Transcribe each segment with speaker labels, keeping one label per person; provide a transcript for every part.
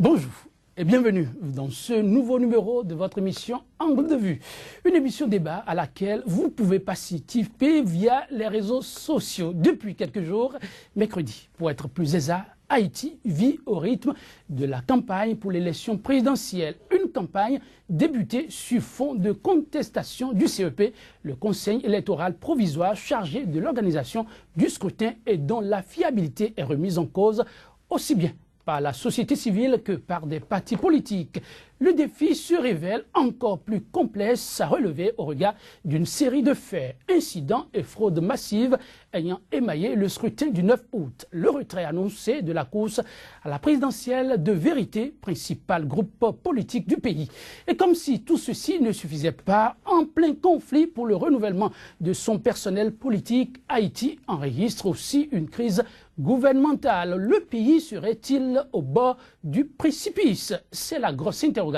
Speaker 1: Bonjour et bienvenue dans ce nouveau numéro de votre émission Angle de vue. Une émission débat à laquelle vous pouvez participer via les réseaux sociaux. Depuis quelques jours, mercredi, pour être plus exact, Haïti vit au rythme de la campagne pour l'élection présidentielle. Une campagne débutée sur fond de contestation du CEP, le Conseil électoral provisoire chargé de l'organisation du scrutin et dont la fiabilité est remise en cause aussi bien par la société civile que par des partis politiques. Le défi se révèle encore plus complexe à relever au regard d'une série de faits, incidents et fraudes massives ayant émaillé le scrutin du 9 août. Le retrait annoncé de la course à la présidentielle de Vérité, principal groupe politique du pays. Et comme si tout ceci ne suffisait pas, en plein conflit pour le renouvellement de son personnel politique, Haïti enregistre aussi une crise gouvernementale. Le pays serait-il au bord du précipice? C'est la grosse interrogation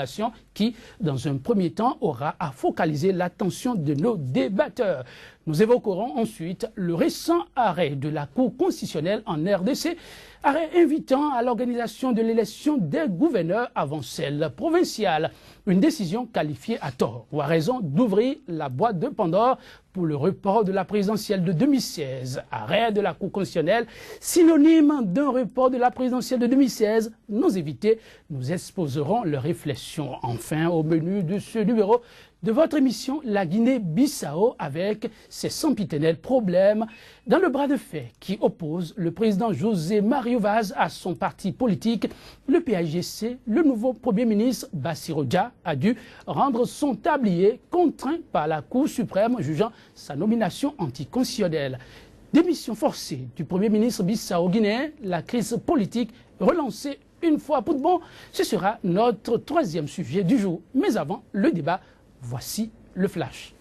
Speaker 1: qui, dans un premier temps, aura à focaliser l'attention de nos débatteurs. Nous évoquerons ensuite le récent arrêt de la Cour constitutionnelle en RDC, arrêt invitant à l'organisation de l'élection des gouverneurs avant celle provinciale. Une décision qualifiée à tort ou à raison d'ouvrir la boîte de Pandore pour le report de la présidentielle de 2016. Arrêt de la Cour constitutionnelle, synonyme d'un report de la présidentielle de 2016. Nos invités nous exposeront leurs réflexions. Enfin, au menu de ce numéro de votre émission, la Guinée-Bissau avec ses sempiternels problèmes dans le bras de fer qui oppose le président José Mario Vaz à son parti politique, le PAIGC. Le nouveau Premier ministre Bassirou Dia a dû rendre son tablier contraint par la Cour suprême jugeant sa nomination anticonstitutionnelle. Démission forcée du Premier ministre bissau-guinéen, la crise politique relancée une fois pour de bon, ce sera notre troisième sujet du jour. Mais avant le débat, voici le flash.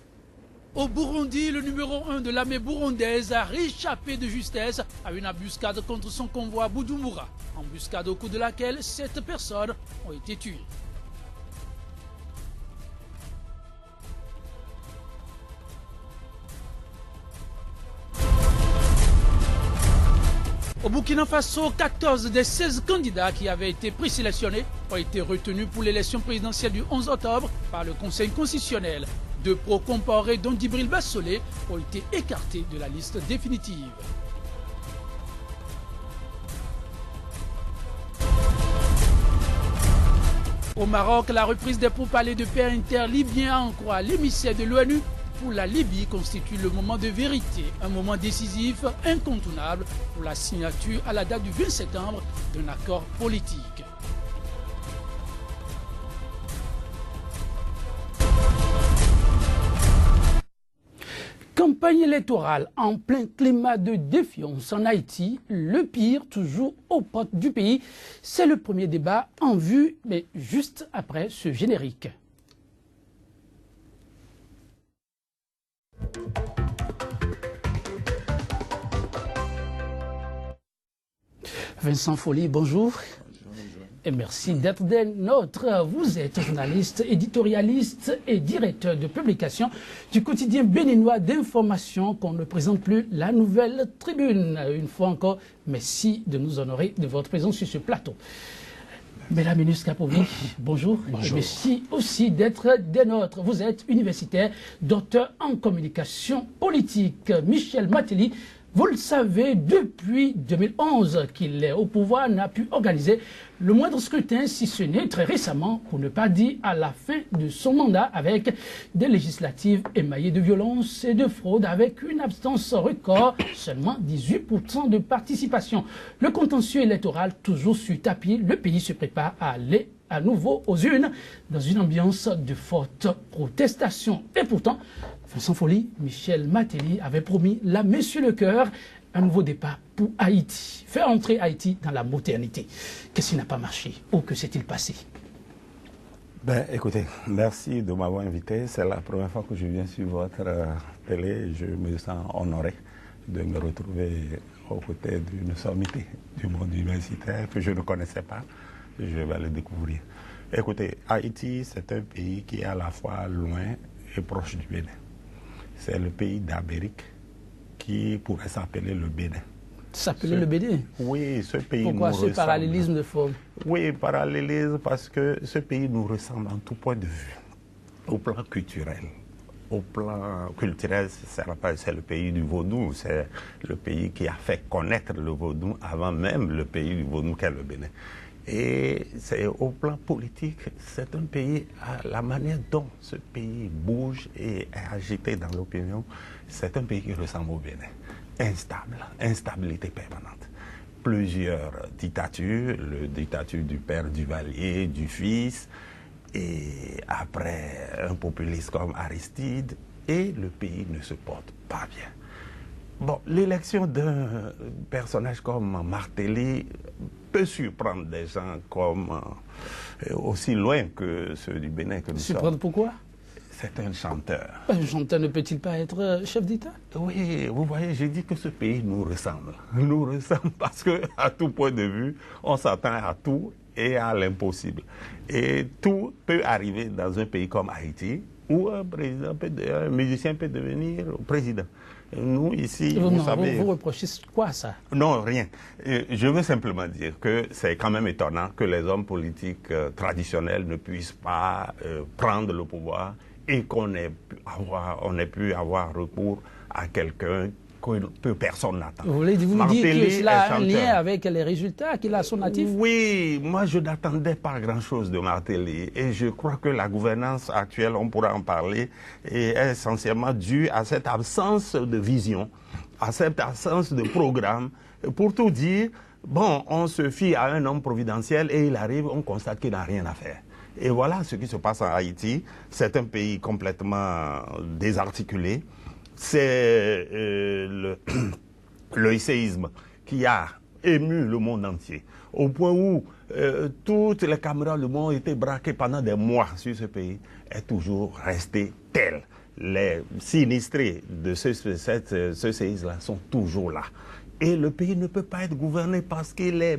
Speaker 1: Au Burundi, le numéro 1 de l'armée burundaise a réchappé de justesse à une embuscade contre son convoi Bujumbura. Embuscade au cours de laquelle 7 personnes ont été tuées. Au Burkina Faso, 14 des 16 candidats qui avaient été présélectionnés ont été retenus pour l'élection présidentielle du 11 octobre par le Conseil constitutionnel. 2 pro-comparés, dont Djibril Bassolé, ont été écartés de la liste définitive. Au Maroc, la reprise des pourparlers de paix interlibyens à en croire l'émissaire de l'ONU pour la Libye constitue le moment de vérité, un moment décisif, incontournable pour la signature à la date du 20 septembre d'un accord politique. Campagne électorale en plein climat de défiance en Haïti, le pire toujours aux portes du pays. C'est le premier débat en vue, mais juste après ce générique. Vincent Folly, bonjour. Et merci d'être des nôtres. Vous êtes journaliste, éditorialiste et directeur de publication du quotidien béninois d'information qu'on ne présente plus, La Nouvelle Tribune. Une fois encore, merci de nous honorer de votre présence sur ce plateau. Bélaminus Capovi, bonjour. Bonjour. Et merci aussi d'être des nôtres. Vous êtes universitaire, docteur en communication politique. Michel Matéli, vous le savez, depuis 2011 qu'il est au pouvoir, n'a pu organiser le moindre scrutin, si ce n'est très récemment, pour ne pas dire à la fin de son mandat, avec des législatives émaillées de violence et de fraude, avec une absence record, seulement 18% de participation. Le contentieux électoral toujours sur tapis, le pays se prépare à aller à nouveau aux urnes, dans une ambiance de forte protestation. Et pourtant, Vincent Folly, Michel Matéli avait promis la main sur le cœur, un nouveau départ pour Haïti. Faire entrer Haïti dans la modernité. Qu'est-ce qui n'a pas marché? Ou que s'est-il passé?
Speaker 2: Ben, écoutez, merci de m'avoir invité. C'est la première fois que je viens sur votre télé. Je me sens honoré de me retrouver aux côtés d'une sommité du monde universitaire que je ne connaissais pas. Je vais le découvrir. Écoutez, Haïti, c'est un pays qui est à la fois loin et proche du Bénin. C'est le pays d'Amérique qui pourrait s'appeler le Bénin.
Speaker 1: S'appelait le Bénin.
Speaker 2: Oui, ce pays
Speaker 1: Pourquoi
Speaker 2: nous
Speaker 1: ce
Speaker 2: ressemble.
Speaker 1: parallélisme de forme?
Speaker 2: Oui, parallélisme parce que ce pays nous ressemble en tout point de vue. Au plan culturel. Au plan culturel, c'est le pays du vaudou. C'est le pays qui a fait connaître le vaudou avant même le pays du vaudou qu'est le Bénin. Et c'est au plan politique, c'est un pays, la manière dont ce pays bouge et est agité dans l'opinion, c'est un pays qui ressemble au Bénin. Instable, instabilité permanente. Plusieurs dictatures, la dictature du père Duvalier, du fils, et après un populiste comme Aristide, et le pays ne se porte pas bien. Bon, l'élection d'un personnage comme Martelly peut surprendre des gens comme aussi loin que ceux du Bénin que nous sommes.
Speaker 1: Surprendre pourquoi?
Speaker 2: C'est un chanteur.
Speaker 1: Un chanteur ne peut-il pas être chef d'État?
Speaker 2: Oui, vous voyez, j'ai dit que ce pays nous ressemble. Nous ressemble parce qu'à tout point de vue, on s'attend à tout et à l'impossible. Et tout peut arriver dans un pays comme Haïti, où un musicien peut devenir président. Nous, ici, vous savez...
Speaker 1: Vous reprochez quoi, ça?
Speaker 2: Non, rien. Je veux simplement dire que c'est quand même étonnant que les hommes politiques traditionnels ne puissent pas prendre le pouvoir et qu'on ait pu avoir recours à quelqu'un que personne n'attend.
Speaker 1: Vous voulez dire que cela a un lien avec les résultats qu'il a son natif?
Speaker 2: Oui, moi je n'attendais pas grand-chose de Martelly et je crois que la gouvernance actuelle, on pourra en parler, est essentiellement due à cette absence de vision, à cette absence de programme. Pour tout dire, bon, on se fie à un homme providentiel et il arrive, on constate qu'il n'a rien à faire. Et voilà ce qui se passe en Haïti. C'est un pays complètement désarticulé. C'est le séisme qui a ému le monde entier, au point où toutes les caméras du monde ont été braquées pendant des mois sur ce pays, est toujours resté tel. Les sinistrés de ce séisme-là sont toujours là. Et le pays ne peut pas être gouverné parce qu'il est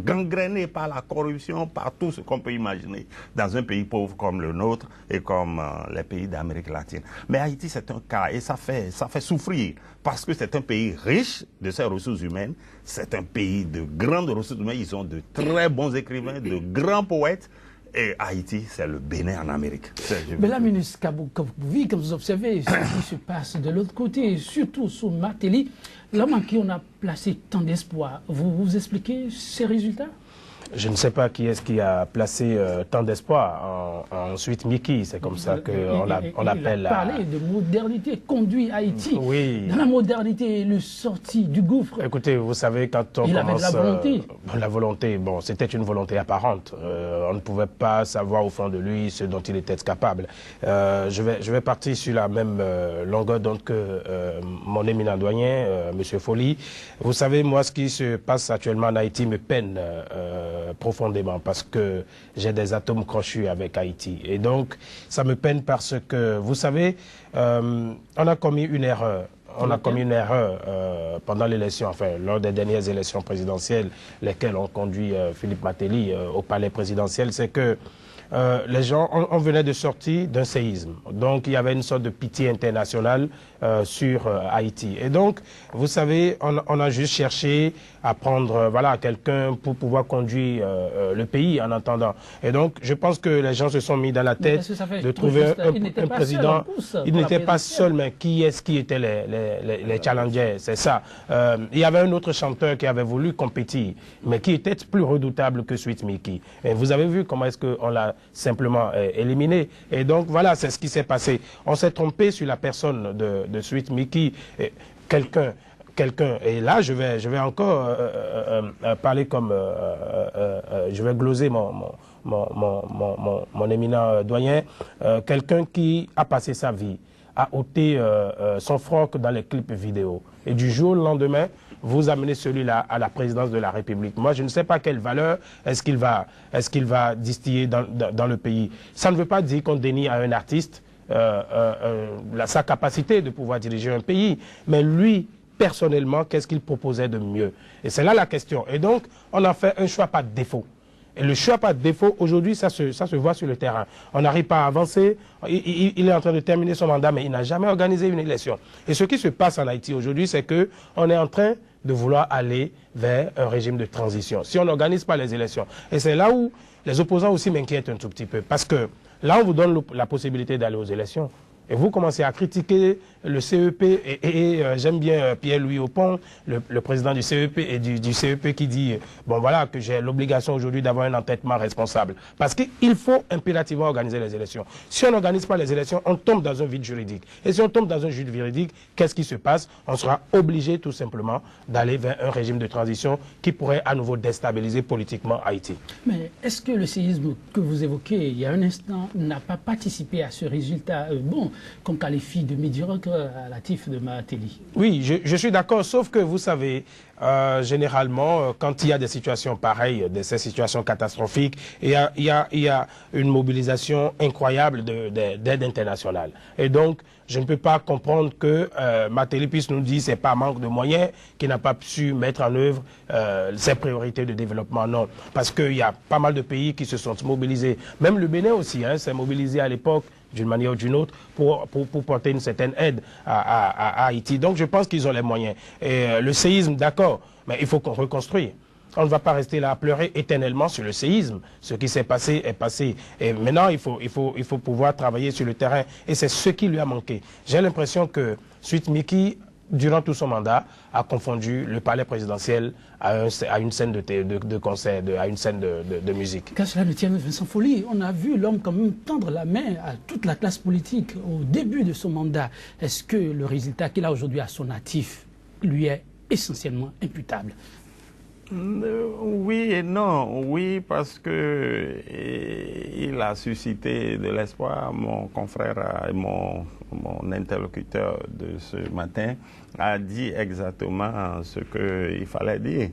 Speaker 2: gangréné par la corruption, par tout ce qu'on peut imaginer dans un pays pauvre comme le nôtre et comme les pays d'Amérique latine. Mais Haïti, c'est un cas et ça fait souffrir parce que c'est un pays riche de ses ressources humaines, c'est un pays de grandes ressources humaines, ils ont de très bons écrivains, de grands poètes. Et Haïti, c'est le Bénin en Amérique.
Speaker 1: Mais là, ministre Kabou, comme vous observez ce qui se passe de l'autre côté, surtout sous Martelly, l'homme en qui on a placé tant d'espoir, vous expliquez ces résultats?
Speaker 3: Je ne sais pas qui est-ce qui a placé tant d'espoir en Suite Miki, c'est comme ça qu'on l'appelle.
Speaker 1: Il a parlé de modernité, conduit Haïti
Speaker 3: oui.
Speaker 1: Dans la modernité, le sorti du gouffre.
Speaker 3: Écoutez, vous savez, quand on
Speaker 1: il
Speaker 3: commence...
Speaker 1: avait de la volonté.
Speaker 3: La volonté, bon, c'était une volonté apparente. On ne pouvait pas savoir au fond de lui ce dont il était capable. Je vais partir sur la même longueur d'onde que mon éminent doyen, M. Folly. Vous savez, moi, ce qui se passe actuellement en Haïti me peine profondément parce que j'ai des atomes crochus avec Haïti. Et donc, ça me peine parce que, vous savez, on a commis une erreur. On a commis une erreur pendant l'élection, enfin, lors des dernières élections présidentielles, lesquelles ont conduit Philippe Martelly au palais présidentiel, c'est que les gens, on venait de sortir d'un séisme. Donc, il y avait une sorte de pitié internationale sur Haïti. Et donc, vous savez, on a juste cherché à prendre voilà, quelqu'un pour pouvoir conduire le pays en attendant. Et donc, je pense que les gens se sont mis dans la tête de trouver un président. Il n'était pas seul, mais qui étaient les challengers, c'est ça. Il y avait un autre chanteur qui avait voulu compétir, mais qui était plus redoutable que Suite Miki. Et vous avez vu comment est-ce qu'on l'a simplement éliminé. Et donc, voilà, c'est ce qui s'est passé. On s'est trompé sur la personne de Suite Miki. Quelqu'un, et là je vais encore parler comme je vais gloser mon éminent doyen, quelqu'un qui a passé sa vie à ôter son froc dans les clips vidéo et du jour au lendemain vous amenez celui-là à la présidence de la République. Moi je ne sais pas quelle valeur est-ce qu'il va distiller dans le pays. Ça ne veut pas dire qu'on dénie à un artiste sa capacité de pouvoir diriger un pays, mais lui personnellement, qu'est-ce qu'il proposait de mieux? Et c'est là la question. Et donc, on a fait un choix par défaut. Et le choix par défaut, aujourd'hui, ça se voit sur le terrain. On n'arrive pas à avancer. Il est en train de terminer son mandat, mais il n'a jamais organisé une élection. Et ce qui se passe en Haïti aujourd'hui, c'est qu'on est en train de vouloir aller vers un régime de transition. Si on n'organise pas les élections. Et c'est là où les opposants aussi m'inquiètent un tout petit peu. Parce que là, on vous donne la possibilité d'aller aux élections. Et vous commencez à critiquer le CEP, et j'aime bien Pierre-Louis Aupon, le président du CEP, et du CEP qui dit, bon voilà, que j'ai l'obligation aujourd'hui d'avoir un entêtement responsable. Parce qu'il faut impérativement organiser les élections. Si on n'organise pas les élections, on tombe dans un vide juridique. Et si on tombe dans un vide juridique, qu'est-ce qui se passe? On sera obligé tout simplement d'aller vers un régime de transition qui pourrait à nouveau déstabiliser politiquement Haïti.
Speaker 1: Mais est-ce que le séisme que vous évoquez il y a un instant n'a pas participé à ce résultat qu'on qualifie de médiocre relatif de Martelly?
Speaker 3: Oui, je suis d'accord, sauf que vous savez, généralement, quand il y a des situations pareilles, ces situations catastrophiques, il y a une mobilisation incroyable d'aide internationale. Et donc, je ne peux pas comprendre que Martelly puisse nous dire que ce n'est pas manque de moyens, qu'il n'a pas su mettre en œuvre ses priorités de développement. Non, parce qu'il y a pas mal de pays qui se sont mobilisés. Même le Bénin aussi s'est mobilisé à l'époque, d'une manière ou d'une autre, pour porter une certaine aide à Haïti. Donc je pense qu'ils ont les moyens. Et le séisme, d'accord, mais il faut qu'on reconstruise. On ne va pas rester là à pleurer éternellement sur le séisme. Ce qui s'est passé est passé. Et maintenant, il faut pouvoir travailler sur le terrain. Et c'est ce qui lui a manqué. J'ai l'impression que Suite Miki, durant tout son mandat, a confondu le palais présidentiel à une scène de concert, à une scène de musique.
Speaker 1: Qu'à cela ne tienne, Vincent Folly, on a vu l'homme quand même tendre la main à toute la classe politique au début de son mandat. Est-ce que le résultat qu'il a aujourd'hui à son actif lui est essentiellement imputable?
Speaker 2: Oui et non. Oui, parce que il a suscité de l'espoir. Mon confrère, mon interlocuteur de ce matin a dit exactement ce qu'il fallait dire.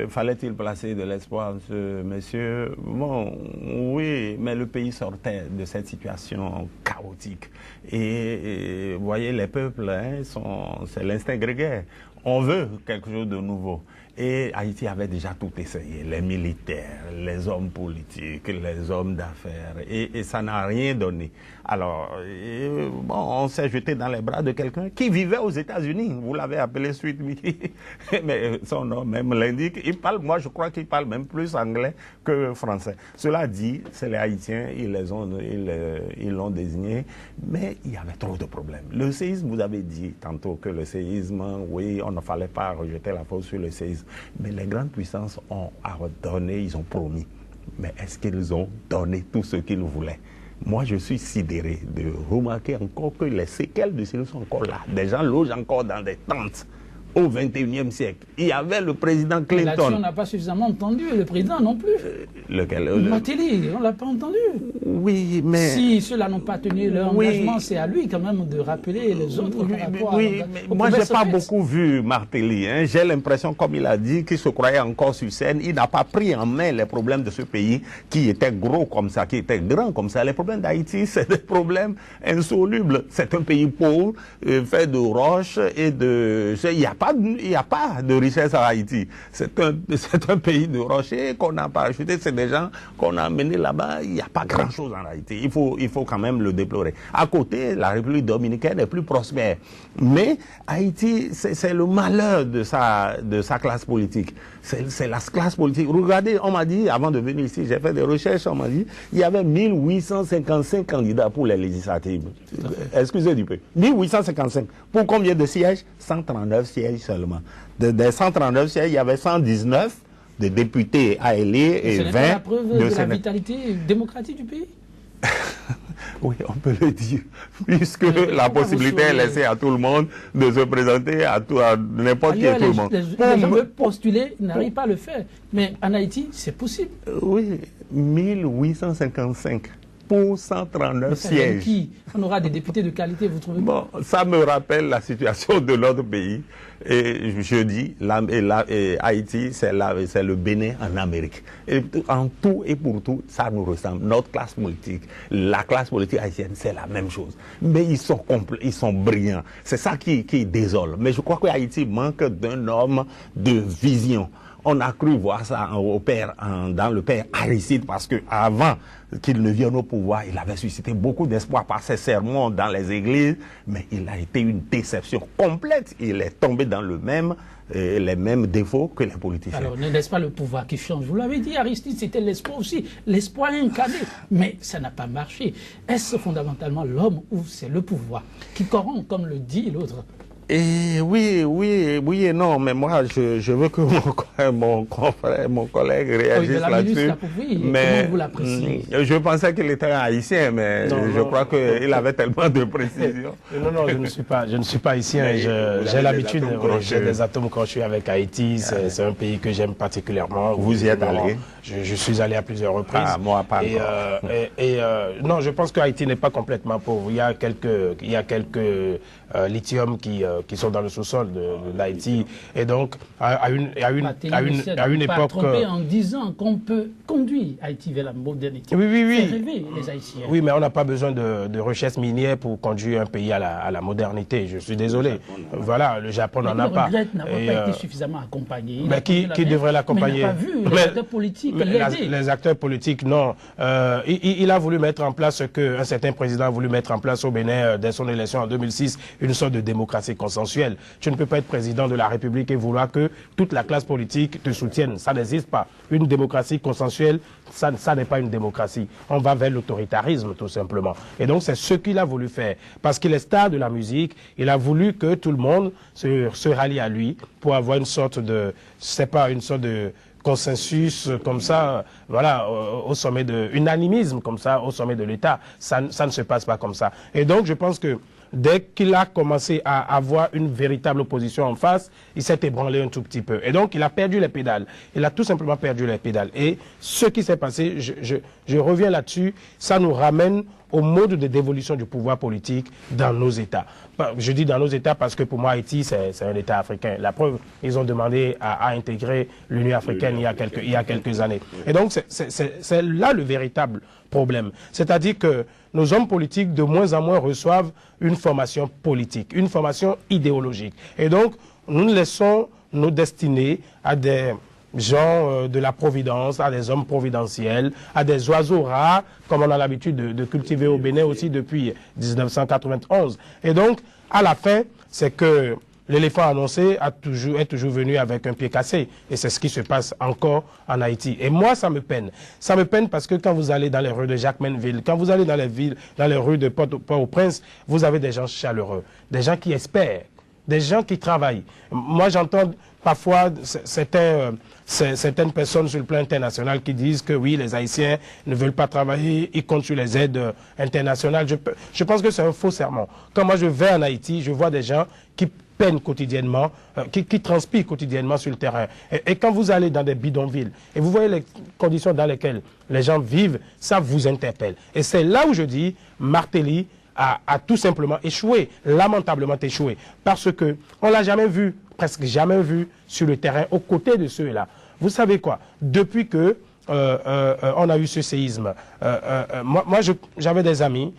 Speaker 2: Fallait-il placer de l'espoir en ce monsieur? Bon, oui, mais le pays sortait de cette situation chaotique. Et vous voyez, les peuples, c'est l'instinct grégaire. On veut quelque chose de nouveau. Et Haïti avait déjà tout essayé, les militaires, les hommes politiques, les hommes d'affaires, et ça n'a rien donné. Alors, bon, on s'est jeté dans les bras de quelqu'un qui vivait aux États-Unis. Vous l'avez appelé Suite Miki, mais son nom même l'indique. Il parle, moi je crois qu'il parle même plus anglais que français. Cela dit, c'est les Haïtiens, ils l'ont désigné, mais il y avait trop de problèmes. Le séisme, vous avez dit tantôt que le séisme, oui, on ne fallait pas rejeter la faute sur le séisme. Mais les grandes puissances ont donné, ils ont promis. Mais est-ce qu'ils ont donné tout ce qu'ils voulaient? Moi, je suis sidéré de remarquer encore que les séquelles de séisme sont encore là. Des gens logent encore dans des tentes au XXIe siècle. Il y avait le président Clinton.
Speaker 1: Là-dessus, on n'a pas suffisamment entendu, le président non plus.
Speaker 2: Lequel
Speaker 1: Martelly, on ne l'a pas entendu.
Speaker 2: Oui, mais...
Speaker 1: Si ceux-là n'ont pas tenu leur engagement, c'est à lui quand même de rappeler les autres par rapport à...
Speaker 2: Oui, mais moi, je n'ai pas beaucoup vu Martelly. J'ai l'impression, comme il a dit, qu'il se croyait encore sur scène. Il n'a pas pris en main les problèmes de ce pays qui étaient gros comme ça, qui étaient grands comme ça. Les problèmes d'Haïti, c'est des problèmes insolubles. C'est un pays pauvre, fait de roches et de... Il n'y a pas de richesse à Haïti. C'est un pays de rochers qu'on n'a pas acheté. C'est des gens qu'on a amenés là-bas. Il n'y a pas grand-chose en Haïti. Il faut quand même le déplorer. À côté, la République dominicaine est plus prospère. Mais Haïti, c'est le malheur de sa classe politique. C'est la classe politique. Regardez, on m'a dit, avant de venir ici, j'ai fait des recherches, on m'a dit, il y avait 1855 candidats pour les législatives. Excusez du peu. 1855. Pour combien de sièges? 139 sièges seulement. Des 139 sièges, il y avait 119 de députés à élire et 20
Speaker 1: la preuve de la vitalité démocratique du pays?
Speaker 2: Oui, on peut le dire, puisque la possibilité est laissée à tout le monde de se présenter à n'importe qui et tout le monde.
Speaker 1: Les gens veulent postuler, ils n'arrivent pas à le faire. Mais en Haïti, c'est possible.
Speaker 2: Oui, 1855 pour 139 sièges.
Speaker 1: Qui? On aura des députés de qualité, vous trouvez?
Speaker 2: Bon, ça me rappelle la situation de notre pays. Et je dis, Haïti, c'est le Bénin en Amérique. Et en tout et pour tout, ça nous ressemble. Notre classe politique, la classe politique haïtienne, c'est la même chose. Mais ils sont brillants. C'est ça qui désole. Mais je crois que Haïti manque d'un homme de vision. On a cru voir ça dans le père Aristide, parce que avant qu'il ne vienne au pouvoir, il avait suscité beaucoup d'espoir par ses sermons dans les églises, mais il a été une déception complète. Il est tombé dans les mêmes défauts que les politiciens.
Speaker 1: Alors, n'est-ce pas le pouvoir qui change? Vous l'avez dit, Aristide, c'était l'espoir aussi, l'espoir incarné, mais ça n'a pas marché. Est-ce fondamentalement l'homme ou c'est le pouvoir qui corrompt, comme le dit l'autre?
Speaker 2: Et oui et non, mais moi je veux que mon collègue réagisse là-dessus.
Speaker 1: Mais comment vous l'appréciez?
Speaker 2: Je pensais qu'il était haïtien, mais je crois qu'il avait tellement de précision.
Speaker 3: Non, je ne suis pas haïtien. J'ai l'habitude, j'ai des atomes quand je suis avec Haïti. C'est un pays que j'aime particulièrement.
Speaker 2: Vous y êtes allé?
Speaker 3: Je suis allé à plusieurs reprises.
Speaker 2: Ah, moi pas.
Speaker 3: Non, je pense que Haïti n'est pas complètement pauvre. Il y a quelques lithium qui sont dans le sous-sol de l'Haïti. Et donc, à une époque...
Speaker 1: trompé en disant qu'on peut conduire Haïti vers la modernité.
Speaker 3: Oui.
Speaker 1: C'est rêver, les Haïtiens.
Speaker 3: Oui, mais on n'a pas besoin de richesses minières pour conduire un pays à la modernité. Je suis désolé. Voilà, le Japon n'en a pas.
Speaker 1: Le regret n'a pas été suffisamment accompagné.
Speaker 3: Mais qui devrait l'accompagner?
Speaker 1: Mais il n'a pas vu les acteurs politiques l'aider.
Speaker 3: Les acteurs politiques, non. Il a voulu mettre en place ce qu'un certain président a voulu mettre en place au Bénin dès son élection en 2006, une sorte de démocratie consensuelle. Tu ne peux pas être président de la République et vouloir que toute la classe politique te soutienne. Ça n'existe pas. Une démocratie consensuelle, ça n'est pas une démocratie. On va vers l'autoritarisme, tout simplement. Et donc, c'est ce qu'il a voulu faire. Parce qu'il est star de la musique, il a voulu que tout le monde se rallie à lui pour avoir une sorte de, une sorte de consensus comme ça, voilà, au sommet de unanimisme comme ça, au sommet de l'État. Ça ne se passe pas comme ça. Et donc, je pense que dès qu'il a commencé à avoir une véritable opposition en face, il s'est ébranlé un tout petit peu. Et donc, il a perdu les pédales. Il a tout simplement perdu les pédales. Et ce qui s'est passé, je reviens là-dessus, ça nous ramène au mode de dévolution du pouvoir politique dans nos États. Je dis dans nos États parce que pour moi, Haïti, c'est un État africain. La preuve, ils ont demandé à intégrer l'Union africaine il y a quelques années. Et donc, c'est là le véritable problème. C'est-à-dire que nos hommes politiques, de moins en moins, reçoivent une formation politique, une formation idéologique. Et donc, nous laissons nos destinées à des gens de la providence, à des hommes providentiels, à des oiseaux rares, comme on a l'habitude de cultiver au Bénin aussi depuis 1991. Et donc, à la fin, c'est que l'éléphant annoncé est toujours venu avec un pied cassé. Et c'est ce qui se passe encore en Haïti. Et moi, ça me peine. Ça me peine parce que quand vous allez dans les rues de Jacmel-Ville, quand vous allez dans les rues de Port-au-Prince, vous avez des gens chaleureux, des gens qui espèrent, des gens qui travaillent. Moi, j'entends parfois certaines personnes sur le plan international qui disent que oui, les Haïtiens ne veulent pas travailler, ils comptent sur les aides internationales. Je pense que c'est un faux serment. Quand moi je vais en Haïti, je vois des gens qui peinent quotidiennement, qui transpirent quotidiennement sur le terrain. Et quand vous allez dans des bidonvilles et vous voyez les conditions dans lesquelles les gens vivent, ça vous interpelle. Et c'est là où je dis, Martelly a tout simplement échoué, lamentablement échoué, parce que on l'a jamais vu, presque jamais vu sur le terrain aux côtés de ceux-là. Vous savez quoi? Depuis que on a eu ce séisme, moi j'avais des amis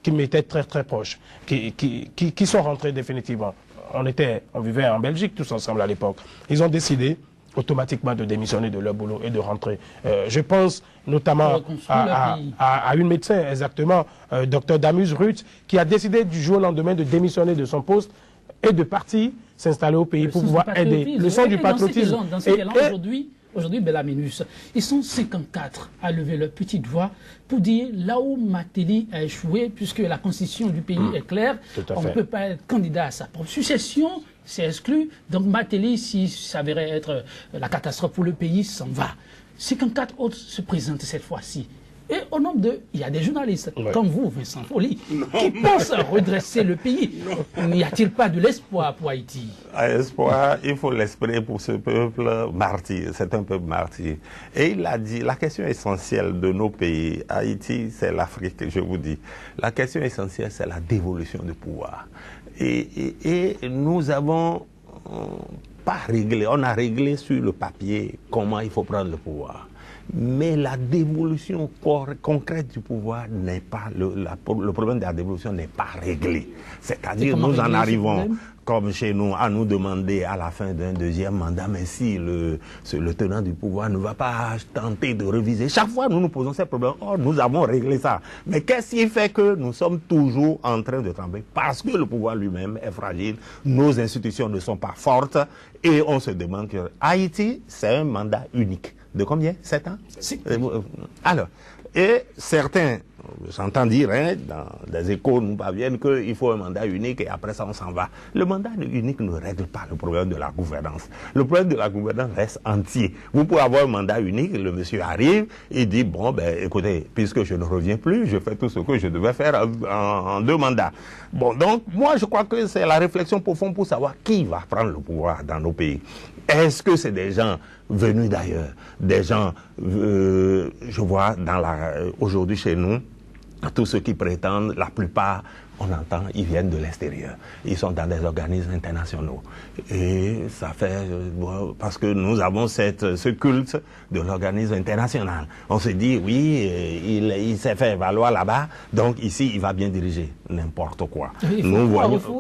Speaker 3: qui m'étaient très très proches, qui sont rentrés définitivement. On vivait en Belgique tous ensemble à l'époque. Ils ont décidé automatiquement de démissionner de leur boulot et de rentrer. Je pense notamment à une médecin, exactement, Dr Damus Ruth, qui a décidé du jour au lendemain de démissionner de son poste et de partir s'installer au pays pour pouvoir aider. Le sens du patriotisme.
Speaker 1: Aujourd'hui, Bellaminus, ils sont 54 à lever leur petite voix pour dire là où Martelly a échoué, puisque la constitution du pays est claire, on ne peut pas être candidat à sa propre succession, c'est exclu. Donc Martelly, s'il s'avérait être la catastrophe pour le pays, s'en va. 54 autres se présentent cette fois-ci. Et au nombre de... Il y a des journalistes comme vous, Vincent Folly, qui pensent à redresser le pays. N'y a-t-il pas de l'espoir pour Haïti?
Speaker 2: Espoir, il faut l'espérer pour ce peuple martyr. C'est un peuple martyr. Et il a dit, la question essentielle de nos pays, Haïti, c'est l'Afrique, je vous dis. La question essentielle, c'est la dévolution du pouvoir. Et nous avons pas réglé, on a réglé sur le papier comment il faut prendre le pouvoir. Mais la dévolution concrète du pouvoir n'est pas, le problème de la dévolution n'est pas réglé. C'est-à-dire, nous en arrivons, comme chez nous, à nous demander à la fin d'un deuxième mandat, mais si le tenant du pouvoir ne va pas tenter de réviser. Chaque fois, nous nous posons ces problèmes. Oh, nous avons réglé ça. Mais qu'est-ce qui fait que nous sommes toujours en train de trembler? Parce que le pouvoir lui-même est fragile, nos institutions ne sont pas fortes, et on se demande que Haïti, c'est un mandat unique. De combien? 7 ans?
Speaker 1: Si.
Speaker 2: Alors, et certains, j'entends dire, hein, dans des échos nous parviennent qu'il faut un mandat unique et après ça on s'en va. Le mandat unique ne règle pas le problème de la gouvernance. Le problème de la gouvernance reste entier. Vous pouvez avoir un mandat unique, le monsieur arrive, il dit, bon, ben écoutez, puisque je ne reviens plus, je fais tout ce que je devais faire en 2 mandats. Bon, donc, moi je crois que c'est la réflexion profonde pour savoir qui va prendre le pouvoir dans nos pays. Est-ce que c'est des gens venus d'ailleurs, des gens, je vois aujourd'hui chez nous, tous ceux qui prétendent, la plupart, on entend, ils viennent de l'extérieur. Ils sont dans des organismes internationaux. Et ça fait, parce que nous avons ce culte de l'organisme international. On se dit, oui, il s'est fait valoir là-bas, donc ici, il va bien diriger. N'importe quoi.
Speaker 1: Il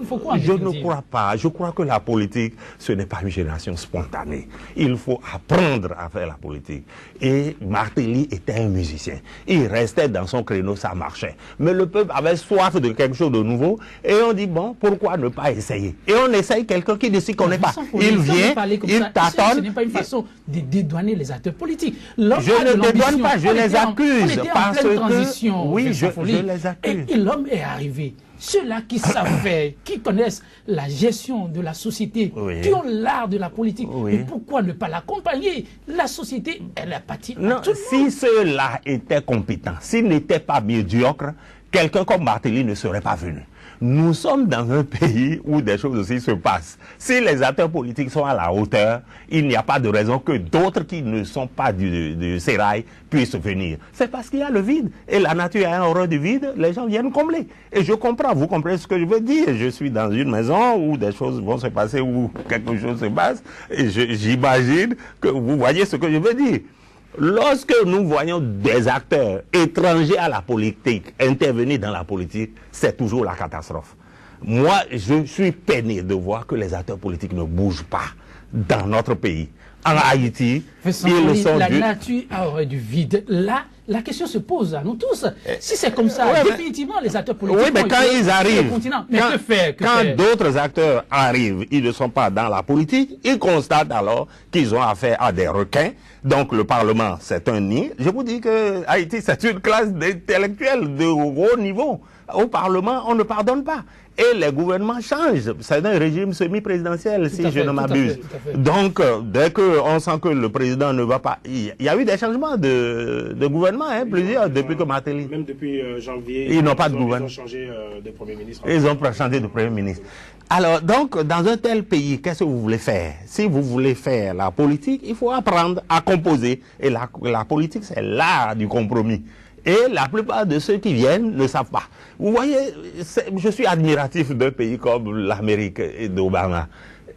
Speaker 1: faut quoi
Speaker 2: je ne crois pas. Je crois que la politique, ce n'est pas une génération spontanée. Il faut apprendre à faire la politique. Et Martelly était un musicien. Il restait dans son créneau, ça marchait. Mais le peuple avait soif de quelque chose de nouveau. Et on dit, bon, pourquoi ne pas essayer? Et on essaye quelqu'un qui ne s'y connaît pas. Il vient, il tâtonne.
Speaker 1: Ce n'est pas une façon de dédouaner les acteurs politiques.
Speaker 2: Je ne dédouane pas, je les accuse.
Speaker 1: Parce que,
Speaker 2: oui, je les accuse.
Speaker 1: Et l'homme est arrivé. Ceux-là qui savent faire, qui connaissent la gestion de la société,
Speaker 2: oui,
Speaker 1: qui ont l'art de la politique,
Speaker 2: oui,
Speaker 1: et pourquoi ne pas l'accompagner? La société, elle appartient à tout le
Speaker 2: si
Speaker 1: monde.
Speaker 2: ceux-là étaient compétents, s'ils n'étaient pas médiocres, quelqu'un comme Martelly ne serait pas venu. Nous sommes dans un pays où des choses aussi se passent. Si les acteurs politiques sont à la hauteur, il n'y a pas de raison que d'autres qui ne sont pas du sérail puissent venir. C'est parce qu'il y a le vide. Et la nature a un horreur du vide, les gens viennent combler. Et je comprends, vous comprenez ce que je veux dire. Je suis dans une maison où des choses vont se passer, où quelque chose se passe. Et j'imagine que vous voyez ce que je veux dire. Lorsque nous voyons des acteurs étrangers à la politique intervenir dans la politique, c'est toujours la catastrophe. Moi, je suis peiné de voir que les acteurs politiques ne bougent pas dans notre pays. En Haïti,
Speaker 1: la nature aurait du vide. Là, la question se pose à nous tous. Si c'est comme ça, définitivement, les acteurs politiques...
Speaker 2: Oui, mais quand ils arrivent,
Speaker 1: quand
Speaker 2: d'autres acteurs arrivent, ils ne sont pas dans la politique, ils constatent alors qu'ils ont affaire à des requins. Donc le Parlement, c'est un nid. Je vous dis que Haïti, c'est une classe d'intellectuels de haut niveau. Au Parlement, on ne pardonne pas. Et les gouvernements changent. C'est un régime semi-présidentiel, si je ne m'abuse. Donc, dès qu'on sent que le président ne va pas... Il y a eu des changements de gouvernement, hein, plusieurs, depuis que Martelly...
Speaker 3: Même depuis janvier,
Speaker 2: ils n'ont pas de gouvernement.
Speaker 3: Ils ont changé de Premier ministre.
Speaker 2: Ils ont changé de Premier ministre. Alors, donc, dans un tel pays, qu'est-ce que vous voulez faire? Si vous voulez faire la politique, il faut apprendre à composer. Et la politique, c'est l'art du compromis. Et la plupart de ceux qui viennent ne savent pas. Vous voyez, je suis admiratif d'un pays comme l'Amérique et d'Obama.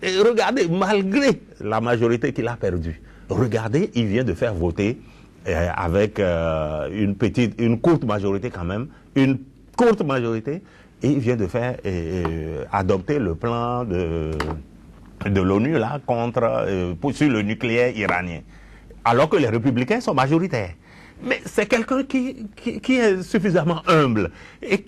Speaker 2: Et regardez, malgré la majorité qu'il a perdue, regardez, il vient de faire voter avec une courte majorité quand même, une courte majorité, et il vient de faire adopter le plan de l'ONU là sur le nucléaire iranien, alors que les républicains sont majoritaires. Mais c'est quelqu'un qui est suffisamment humble et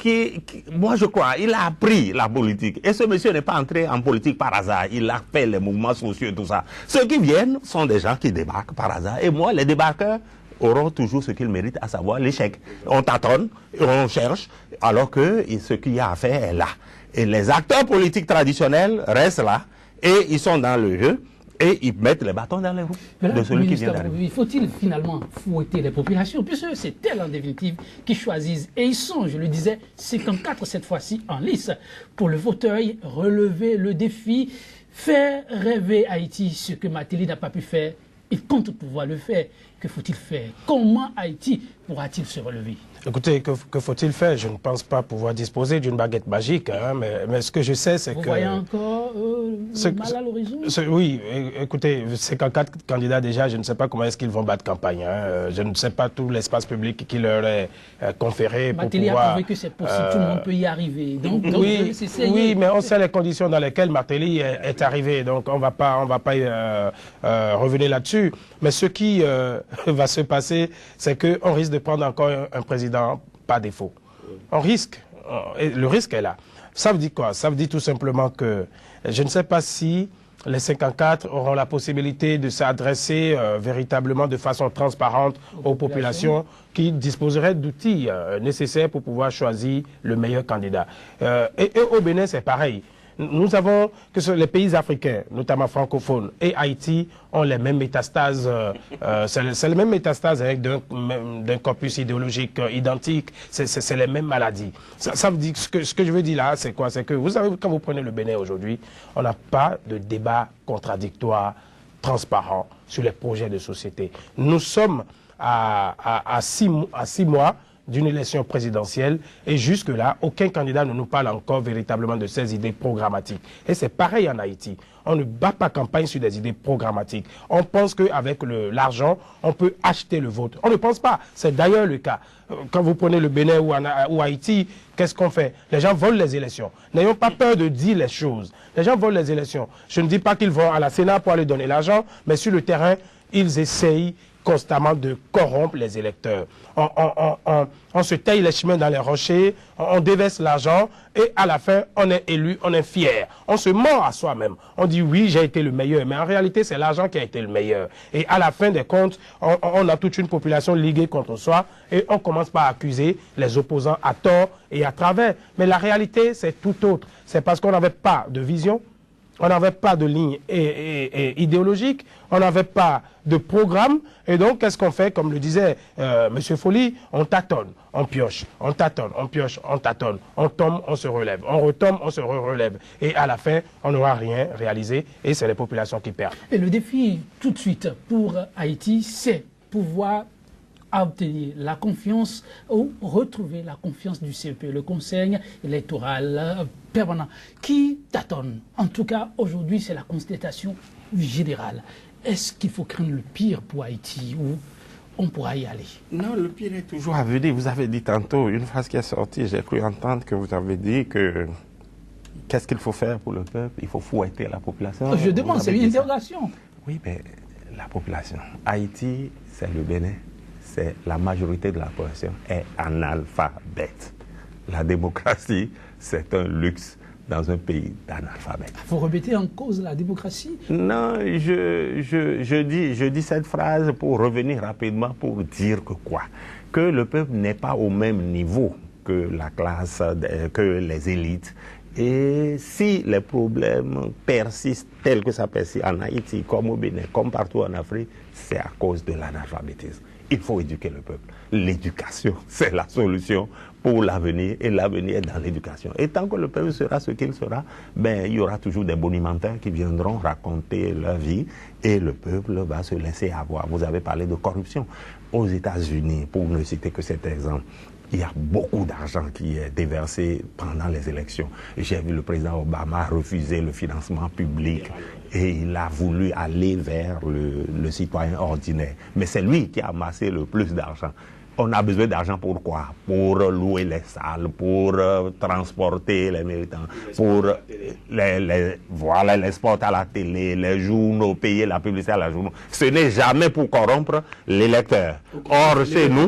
Speaker 2: moi je crois, il a appris la politique. Et ce monsieur n'est pas entré en politique par hasard. Il a fait les mouvements sociaux et tout ça. Ceux qui viennent sont des gens qui débarquent par hasard. Et moi, les débarqueurs auront toujours ce qu'ils méritent, à savoir l'échec. On tâtonne, on cherche, alors que ce qu'il y a à faire est là. Et les acteurs politiques traditionnels restent là et ils sont dans le jeu. Et ils mettent les bâtons dans les roues de celui qui vient d'arriver.
Speaker 1: Faut-il finalement fouetter les populations, puisque c'est elles en définitive qui choisissent. Et ils sont, je le disais, 54 cette fois-ci en lice pour le fauteuil, relever le défi, faire rêver Haïti, ce que Martelly n'a pas pu faire il compte pouvoir le faire. Que faut-il faire? Comment Haïti pourra-t-il se relever?
Speaker 3: Écoutez, que faut-il faire? Je ne pense pas pouvoir disposer d'une baguette magique, hein, mais ce que je sais, c'est que...
Speaker 1: Vous voyez encore le mal à l'horizon?
Speaker 3: Oui, écoutez, 54 candidats déjà, je ne sais pas comment est-ce qu'ils vont battre campagne. Hein. Je ne sais pas tout l'espace public qui leur est conféré pour
Speaker 1: Martelly
Speaker 3: pouvoir...
Speaker 1: a prouvé que c'est possible, tout le monde peut y arriver. Donc
Speaker 3: oui, mais on sait les conditions dans lesquelles Martelly est arrivé, donc on va pas revenir là-dessus. Mais ce qui va se passer, c'est qu'on risque de prendre encore un président par défaut. On risque, et le risque est là. Ça veut dire quoi? Ça veut dire tout simplement que je ne sais pas si les 54 auront la possibilité de s'adresser véritablement de façon transparente aux populations qui disposeraient d'outils nécessaires pour pouvoir choisir le meilleur candidat. Et au Bénin, c'est pareil. Nous avons que les pays africains, notamment francophones, et Haïti ont les mêmes métastases, c'est les mêmes métastases avec d'un corpus idéologique identique, c'est les mêmes maladies. Ça veut dire, ce que je veux dire là, c'est quoi? C'est que, vous savez, quand vous prenez le Bénin aujourd'hui, on n'a pas de débat contradictoire, transparent sur les projets de société. Nous sommes à 6 mois d'une élection présidentielle et jusque-là, aucun candidat ne nous parle encore véritablement de ses idées programmatiques. Et c'est pareil en Haïti. On ne bat pas campagne sur des idées programmatiques. On pense qu'avec l'argent, on peut acheter le vote. On ne pense pas. C'est d'ailleurs le cas. Quand vous prenez le Bénin ou Haïti, qu'est-ce qu'on fait? Les gens volent les élections. N'ayons pas peur de dire les choses. Les gens volent les élections. Je ne dis pas qu'ils vont à la Sénat pour aller donner l'argent, mais sur le terrain, ils essayent constamment de corrompre les électeurs. On se taille les chemins dans les rochers, on déverse l'argent et à la fin, on est élu, on est fier. On se ment à soi-même. On dit oui, j'ai été le meilleur, mais en réalité, c'est l'argent qui a été le meilleur. Et à la fin des comptes, on a toute une population liguée contre soi et on commence par accuser les opposants à tort et à travers. Mais la réalité, c'est tout autre. C'est parce qu'on n'avait pas de vision, on n'avait pas de ligne idéologique, on n'avait pas de programme. Et donc, qu'est-ce qu'on fait? Comme le disait M. Folly, on tâtonne, on pioche, on tâtonne, on pioche, on tâtonne, on tombe, on se relève, on retombe, on se relève. Et à la fin, on n'aura rien réalisé et c'est les populations qui perdent.
Speaker 1: Et le défi, tout de suite, pour Haïti, c'est pouvoir obtenir la confiance ou retrouver la confiance du CEP, le Conseil électoral permanent, qui tâtonne. En tout cas, aujourd'hui, c'est la constatation générale. Est-ce qu'il faut craindre le pire pour Haïti ou on pourra y aller?
Speaker 2: Non, le pire est toujours à venir. Vous avez dit tantôt, une phrase qui est sortie, j'ai cru entendre que vous avez dit que qu'est-ce qu'il faut faire pour le peuple? Il faut fouetter la population.
Speaker 1: Je demande, c'est une interrogation.
Speaker 2: Oui, mais la population. Haïti, c'est le Bénin. C'est la majorité de la population est analphabète. La démocratie, c'est un luxe dans un pays d'analphabètes.
Speaker 1: Il faut remettre en cause la démocratie?
Speaker 2: Non, je dis cette phrase pour revenir rapidement pour dire que quoi? Que le peuple n'est pas au même niveau que la classe, que les élites. Et si les problèmes persistent tels que ça persiste en Haïti, comme au Bénin, comme partout en Afrique, c'est à cause de l'analphabétisme. Il faut éduquer le peuple. L'éducation, c'est la solution pour l'avenir, et l'avenir est dans l'éducation. Et tant que le peuple sera ce qu'il sera, ben, il y aura toujours des bonimenteurs qui viendront raconter leur vie, et le peuple va se laisser avoir. Vous avez parlé de corruption. Aux États-Unis, pour ne citer que cet exemple, il y a beaucoup d'argent qui est déversé pendant les élections. J'ai vu le président Obama refuser le financement public et il a voulu aller vers le citoyen ordinaire. Mais c'est lui qui a amassé le plus d'argent. On a besoin d'argent pour quoi? Pour louer les salles, pour transporter les militants, pour voilà, les spots à la télé, les journaux, payer la publicité à la journaux. Ce n'est jamais pour corrompre l'électeur. Or, chez nous,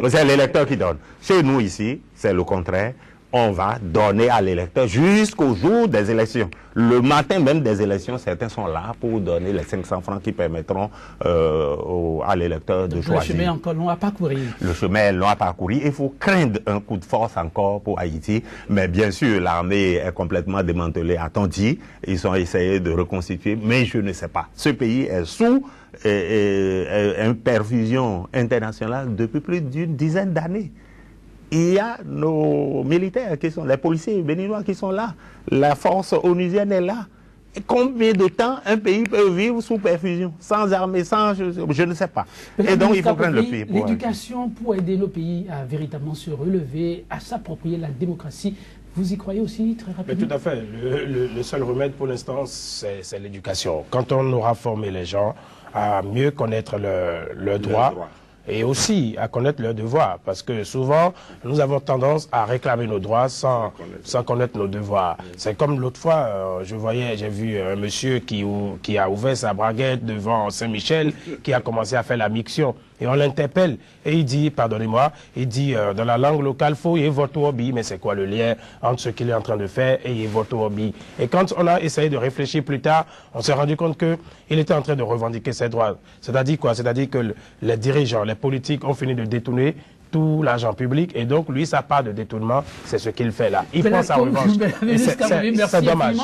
Speaker 2: c'est l'électeur qui donne. Chez nous ici, c'est le contraire. On va donner à l'électeur jusqu'au jour des élections. Le matin même des élections, certains sont là pour donner les 500 francs qui permettront à l'électeur de choisir.
Speaker 1: Le chemin est encore long à parcourir.
Speaker 2: Le chemin est long à parcourir. Il faut craindre un coup de force encore pour Haïti. Mais bien sûr, l'armée est complètement démantelée à Tonti. Ils ont essayé de reconstituer, mais je ne sais pas. Ce pays est sous une perfusion internationale depuis plus d'une dizaine d'années. Il y a nos militaires qui sont, les policiers béninois qui sont là. La force onusienne est là. combien de temps un pays peut vivre sous perfusion, sans armée, sans... Je ne sais pas. Et donc, il faut prendre le pays pour...
Speaker 1: L'éducation pour aider le pays à véritablement se relever, à s'approprier la démocratie. Vous y croyez aussi très rapidement?
Speaker 3: Mais tout à fait. Le seul remède pour l'instant, c'est l'éducation. Quand on aura formé les gens à mieux connaître leurs droits, et aussi à connaître leurs devoirs, parce que souvent, nous avons tendance à réclamer nos droits sans connaître nos devoirs. C'est comme l'autre fois, j'ai vu un monsieur qui a ouvert sa braguette devant Saint-Michel, qui a commencé à faire la miction. Et on l'interpelle, et il dit, pardonnez-moi, il dit dans la langue locale, faut y votre hobby, mais c'est quoi le lien entre ce qu'il est en train de faire et votre hobby? Et quand on a essayé de réfléchir plus tard, on s'est rendu compte qu'il était en train de revendiquer ses droits. C'est-à-dire quoi? C'est-à-dire que les dirigeants, les politiques ont fini de détourner tout l'argent public, et donc lui, sa part de détournement, c'est ce qu'il fait là. Il prend sa revanche. C'est dommage.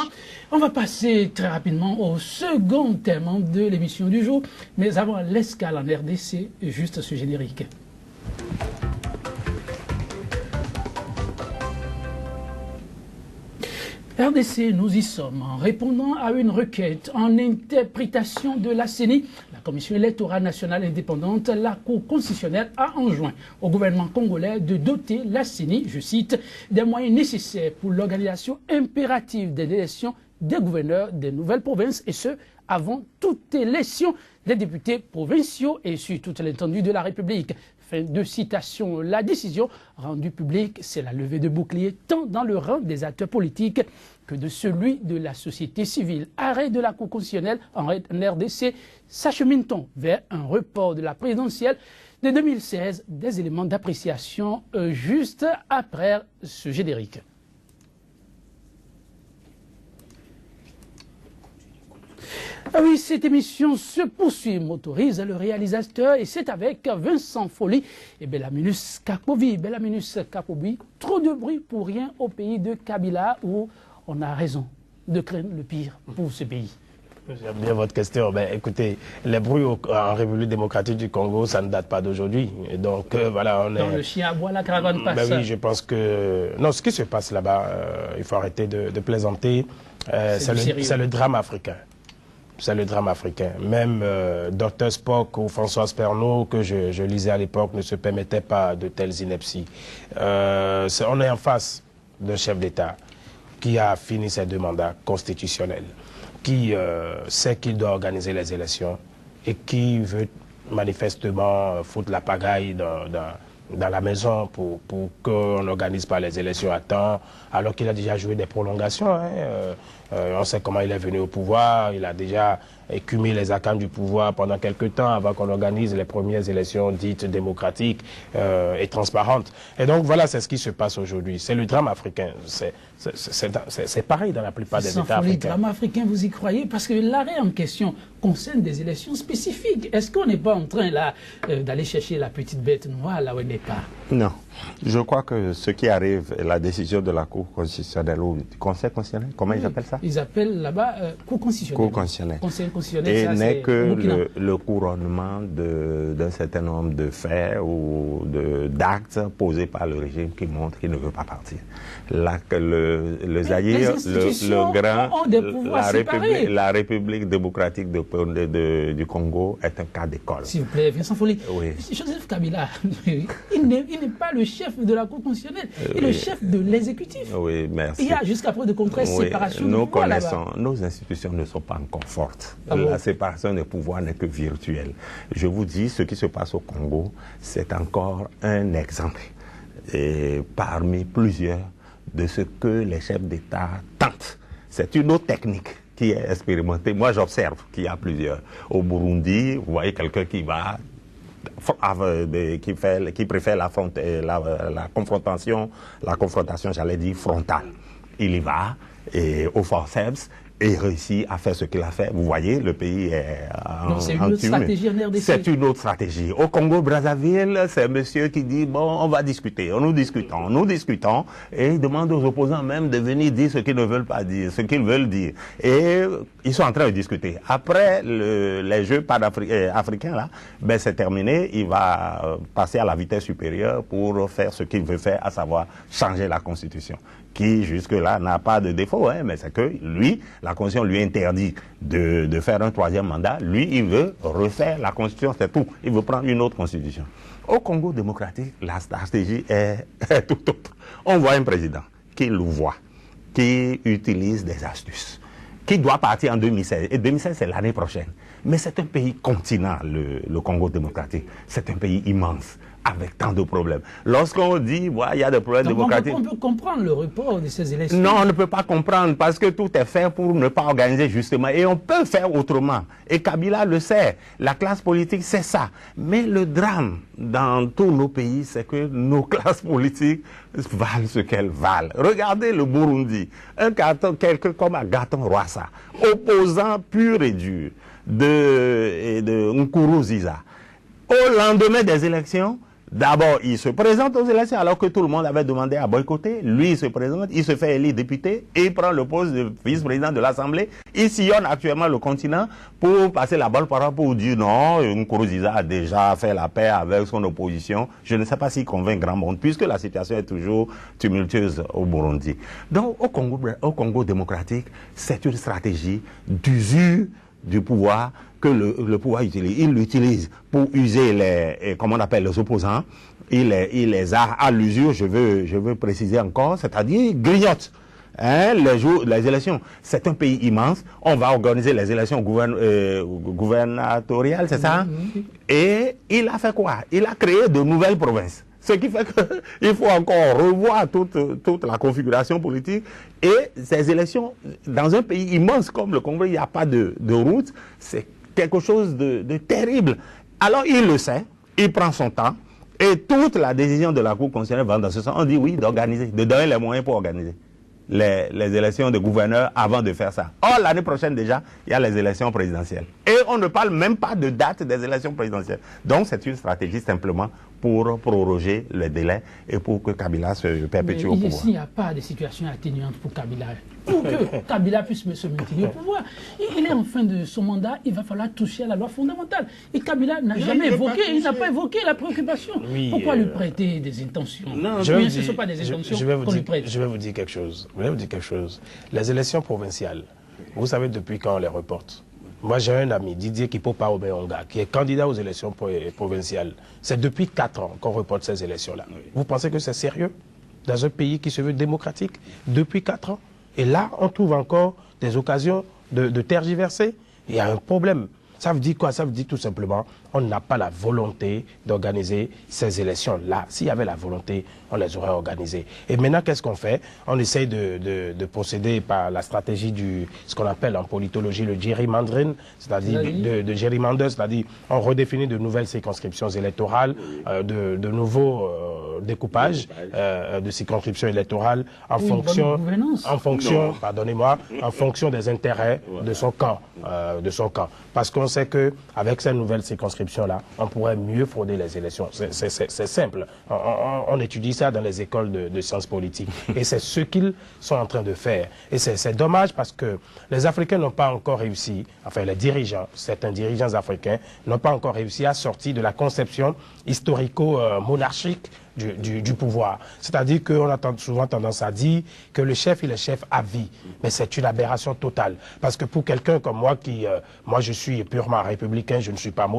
Speaker 1: On va passer très rapidement au second thème de l'émission du jour, mais avant l'escale en RDC, juste ce générique. RDC, nous y sommes. En répondant à une requête en interprétation de la CENI, la Commission électorale nationale indépendante, la Cour constitutionnelle a enjoint au gouvernement congolais de doter la CENI, je cite, des moyens nécessaires pour l'organisation impérative des élections des gouverneurs des nouvelles provinces, et ce, avant toute élection des députés provinciaux et sur toute l'étendue de la République. Fin de citation. La décision rendue publique, c'est la levée de bouclier tant dans le rang des acteurs politiques que de celui de la société civile. Arrêt de la Cour constitutionnelle en RDC, s'achemine-t-on vers un report de la présidentielle de 2016? Des éléments d'appréciation juste après ce générique. Ah oui, cette émission se poursuit, m'autorise le réalisateur, et c'est avec Vincent Folly et Bellaminus Kakobi. Bellaminus Kakobi, trop de bruit pour rien au pays de Kabila, où on a raison de craindre le pire pour ce pays.
Speaker 3: J'aime bien votre question. Ben, écoutez, les bruits en République démocratique du Congo, ça ne date pas d'aujourd'hui. Et donc, voilà, on est...
Speaker 1: Dans le chien aboie, la caravane passe.
Speaker 3: Ben oui, je pense que... Non, ce qui se passe là-bas, il faut arrêter de plaisanter. C'est le drame africain. C'est le drame africain. Même Dr Spock ou Françoise Pernaut, que je lisais à l'époque, ne se permettaient pas de telles inepties. On est en face d'un chef d'État qui a fini ses 2 mandats constitutionnels, qui sait qu'il doit organiser les élections et qui veut manifestement foutre la pagaille dans la maison pour qu'on n'organise pas les élections à temps, alors qu'il a déjà joué des prolongations. On sait comment il est venu au pouvoir, il a déjà écumé les arcanes du pouvoir pendant quelques temps avant qu'on organise les premières élections dites démocratiques et transparentes. Et donc voilà, c'est ce qui se passe aujourd'hui. C'est le drame africain. C'est pareil dans la plupart des États africains.
Speaker 1: Le drame africain, vous y croyez? Parce que l'arrêt en question concerne des élections spécifiques. Est-ce qu'on n'est pas en train là d'aller chercher la petite bête noire là où elle n'est pas?
Speaker 2: Non. Je crois que ce qui arrive, la décision de la Cour constitutionnelle ou du Conseil constitutionnel, comment ils appellent ça?
Speaker 1: Ils appellent là-bas Cour constitutionnelle.
Speaker 2: Cour constitutionnelle.
Speaker 1: Conseil constitutionnel,
Speaker 2: et n'est que le couronnement d'un certain nombre de faits ou d'actes posés par le régime qui montrent qu'il ne veut pas partir. Là, le Zaïre, le grand, la République démocratique du Congo est un cas d'école.
Speaker 1: S'il vous plaît, Vincent Folly.
Speaker 2: Oui.
Speaker 1: Joseph Kabila, il n'est pas le chef de la Cour constitutionnelle, il est le chef de l'exécutif.
Speaker 2: Oui, merci.
Speaker 1: Il y a jusqu'à preuve de contraire séparation de pouvoir là-bas.
Speaker 2: Nos institutions ne sont pas encore fortes. La séparation des pouvoirs n'est que virtuelle. Je vous dis, ce qui se passe au Congo, c'est encore un exemple, et parmi plusieurs, de ce que les chefs d'État tentent. C'est une autre technique qui est expérimentée. Moi, j'observe qu'il y a plusieurs. Au Burundi, vous voyez quelqu'un qui va, qui préfère la confrontation, j'allais dire, frontale. Il y va, et au forceps, et réussit à faire ce qu'il a fait. Vous voyez, le pays est en
Speaker 1: c'est une autre stratégie en RDC.
Speaker 2: C'est une autre stratégie. Au Congo-Brazzaville, c'est un monsieur qui dit, bon, on va discuter. Nous discutons, et il demande aux opposants même de venir dire ce qu'ils ne veulent pas dire, ce qu'ils veulent dire. Et ils sont en train de discuter. Après les Jeux africains, là, ben c'est terminé. Il va passer à la vitesse supérieure pour faire ce qu'il veut faire, à savoir changer la Constitution. qui jusque-là n'a pas de défaut, hein, mais c'est que lui, la Constitution lui interdit de faire un troisième mandat. Lui, il veut refaire la Constitution, c'est tout. Il veut prendre une autre Constitution. Au Congo démocratique, la stratégie est tout autre. On voit un président qui louvoie, qui utilise des astuces, qui doit partir en 2016. Et 2016, c'est l'année prochaine. Mais c'est un pays continent, le Congo démocratique. C'est un pays immense, avec tant de problèmes. Lorsqu'on dit, il y a des problèmes démocratiques...
Speaker 1: On peut comprendre le report de ces élections.
Speaker 2: Non, on ne peut pas comprendre, parce que tout est fait pour ne pas organiser justement. Et on peut faire autrement. Et Kabila le sait. La classe politique, c'est ça. Mais le drame dans tous nos pays, c'est que nos classes politiques valent ce qu'elles valent. Regardez le Burundi. Quelqu'un comme Agathon Rwasa, opposant pur et dur de Nkurunziza. Au lendemain des élections, d'abord, il se présente aux élections alors que tout le monde avait demandé à boycotter. Lui, il se présente, il se fait élire député et il prend le poste de vice-président de l'Assemblée. Il sillonne actuellement le continent pour passer la balle par rapport pour dire non, Nkurunziza a déjà fait la paix avec son opposition. Je ne sais pas s'il convainc grand monde puisque la situation est toujours tumultueuse au Burundi. Donc, au Congo démocratique, c'est une stratégie d'usure du pouvoir que le pouvoir utilise. Il l'utilise pour user les opposants. Il les a à l'usure, je veux préciser encore, c'est-à-dire grignote. Hein, les élections, c'est un pays immense. On va organiser les élections gouvernementales, c'est ça? Et il a fait quoi? Il a créé de nouvelles provinces. Ce qui fait qu'il faut encore revoir toute la configuration politique. Et ces élections, dans un pays immense comme le Congo, il n'y a pas de route. C'est quelque chose de terrible. Alors il le sait, il prend son temps. Et toute la décision de la Cour constitutionnelle va dans ce sens. On dit oui, d'organiser, de donner les moyens pour organiser les élections de gouverneurs avant de faire ça. Or, l'année prochaine déjà, il y a les élections présidentielles. Et on ne parle même pas de date des élections présidentielles. Donc, c'est une stratégie simplement pour proroger le délai et pour que Kabila se perpétue au pouvoir.
Speaker 1: Ici, il n'y a pas de situation atténuante pour Kabila. Pour que Kabila puisse se maintenir au pouvoir, il est en fin de son mandat, il va falloir toucher à la loi fondamentale. Et Kabila n'a jamais évoqué, il n'a pas évoqué la préoccupation. Oui, pourquoi lui prêter des intentions?
Speaker 3: Non, ce ne sont pas des intentions qu'on lui prête. Je vais vous dire quelque chose. Les élections provinciales, vous savez depuis quand on les reporte? Moi, j'ai un ami, Didier Kipopa Obeonga, qui est candidat aux élections provinciales. C'est depuis 4 ans qu'on reporte ces élections-là. Oui. Vous pensez que c'est sérieux dans un pays qui se veut démocratique depuis 4 ans? Et là, on trouve encore des occasions de tergiverser. Il y a un problème. Ça veut dire quoi? Ça veut dire tout simplement on n'a pas la volonté d'organiser ces élections-là. S'il y avait la volonté, on les aurait organisées. Et maintenant, qu'est-ce qu'on fait? On essaye de procéder par la stratégie ce qu'on appelle en politologie le gerrymandering, c'est-à-dire de gerrymander, c'est-à-dire on redéfinit de nouvelles circonscriptions électorales, de nouveaux découpages de circonscriptions électorales en fonction des intérêts de son camp. Parce qu'on sait qu'avec ces nouvelles circonscriptions-là, on pourrait mieux frauder les élections. C'est simple. On étudie ça dans les écoles de sciences politiques. Et c'est ce qu'ils sont en train de faire. Et c'est dommage parce que les Africains n'ont pas encore réussi, enfin les dirigeants, certains dirigeants africains, n'ont pas encore réussi à sortir de la conception historico-monarchique du pouvoir. C'est-à-dire qu'on a souvent tendance à dire que le chef, il est chef à vie. Mais c'est une aberration totale. Parce que pour quelqu'un comme moi, moi je suis purement républicain, je ne suis pas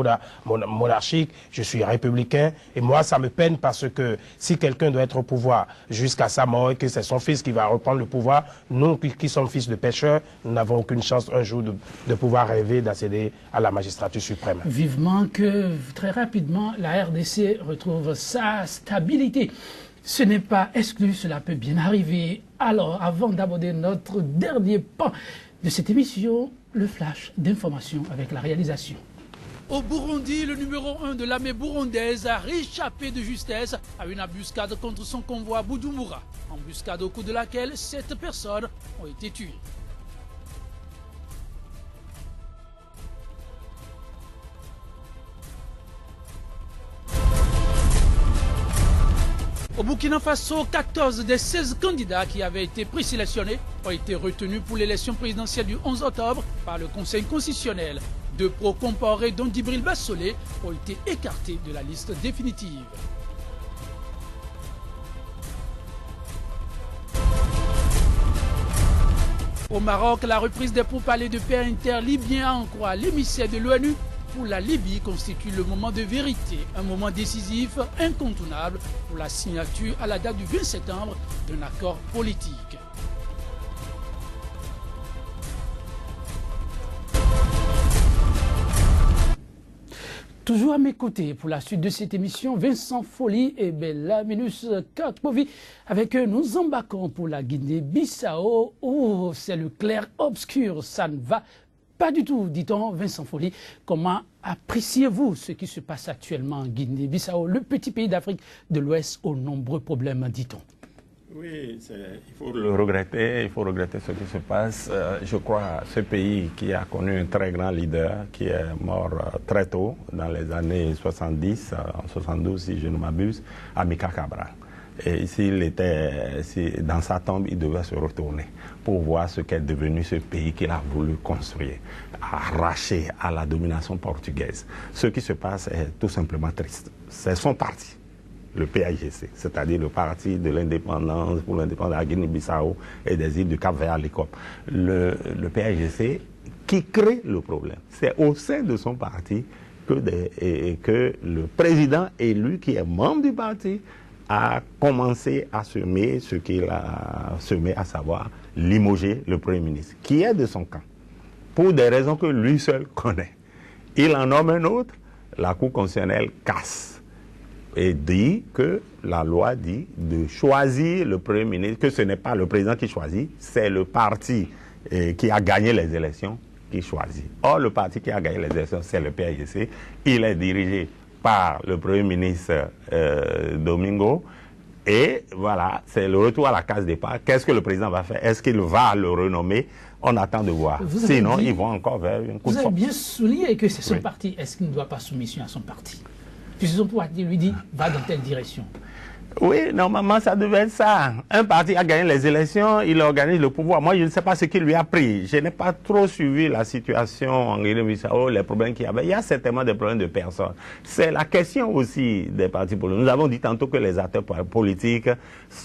Speaker 3: monarchique, je suis républicain. Et moi, ça me peine parce que si quelqu'un doit être au pouvoir jusqu'à sa mort et que c'est son fils qui va reprendre le pouvoir, nous qui sommes fils de pêcheurs, nous n'avons aucune chance un jour de pouvoir rêver d'accéder à la magistrature suprême.
Speaker 1: Vivement que très rapidement la RDC retrouve sa stabilité. Ce n'est pas exclu, cela peut bien arriver. Alors, avant d'aborder notre dernier pan de cette émission, le flash d'information avec la réalisation. Au Burundi, le numéro 1 de l'armée burundaise a réchappé de justesse à une embuscade contre son convoi à Bujumbura. Embuscade au cours de laquelle 7 personnes ont été tuées. Au Burkina Faso, 14 des 16 candidats qui avaient été présélectionnés ont été retenus pour l'élection présidentielle du 11 octobre par le Conseil constitutionnel. 2 pro-comparés, dont Djibril Bassolé, ont été écartés de la liste définitive. Au Maroc, la reprise des pourparlers de paix interlibyens en croit l'émissaire de l'ONU pour la Libye constitue le moment de vérité, un moment décisif, incontournable pour la signature à la date du 20 septembre d'un accord politique. Toujours à mes côtés pour la suite de cette émission, Vincent Folly et Bellaminus Katkovi. Avec eux, nous embarquons pour la Guinée-Bissau. Oh, c'est le clair-obscur, ça ne va pas du tout, dit-on. Vincent Folly, comment appréciez-vous ce qui se passe actuellement en Guinée-Bissau, le petit pays d'Afrique de l'Ouest aux nombreux problèmes, dit-on?
Speaker 2: Oui, il faut regretter ce qui se passe. Je crois ce pays qui a connu un très grand leader, qui est mort très tôt, dans les années 70, en 72 si je ne m'abuse, Amilcar Cabral. Et s'il était dans sa tombe, il devait se retourner pour voir ce qu'est devenu ce pays qu'il a voulu construire, arraché à la domination portugaise. Ce qui se passe est tout simplement triste. C'est son parti, le PAIGC, c'est-à-dire le parti de l'indépendance pour l'indépendance de la Guinée-Bissau et des îles du Cap-Vert, le PAIGC qui crée le problème. C'est au sein de son parti que le président élu, qui est membre du parti, a commencé à semer ce qu'il a semé, à savoir limoger le Premier ministre, qui est de son camp, pour des raisons que lui seul connaît. Il en nomme un autre, la Cour constitutionnelle casse et dit que la loi dit de choisir le Premier ministre, que ce n'est pas le président qui choisit, c'est le parti qui a gagné les élections qui choisit. Or, le parti qui a gagné les élections, c'est le PAIGC. Il est dirigé par le Premier ministre Domingo. Et voilà, c'est le retour à la case départ. Qu'est-ce que le président va faire? Est-ce qu'il va le renommer? On attend de voir. Sinon, ils vont encore vers une coup de force.
Speaker 1: Vous avez bien souligné que c'est son parti. Est-ce qu'il ne doit pas soumission à son parti? Puisque son parti lui dit, va dans telle direction.
Speaker 2: Oui, normalement, ça devait être ça. Un parti a gagné les élections, il organise le pouvoir. Moi, je ne sais pas ce qu'il lui a pris. Je n'ai pas trop suivi la situation en Guinée-Bissau, les problèmes qu'il y avait. Il y a certainement des problèmes de personnes. C'est la question aussi des partis politiques. Nous avons dit tantôt que les acteurs politiques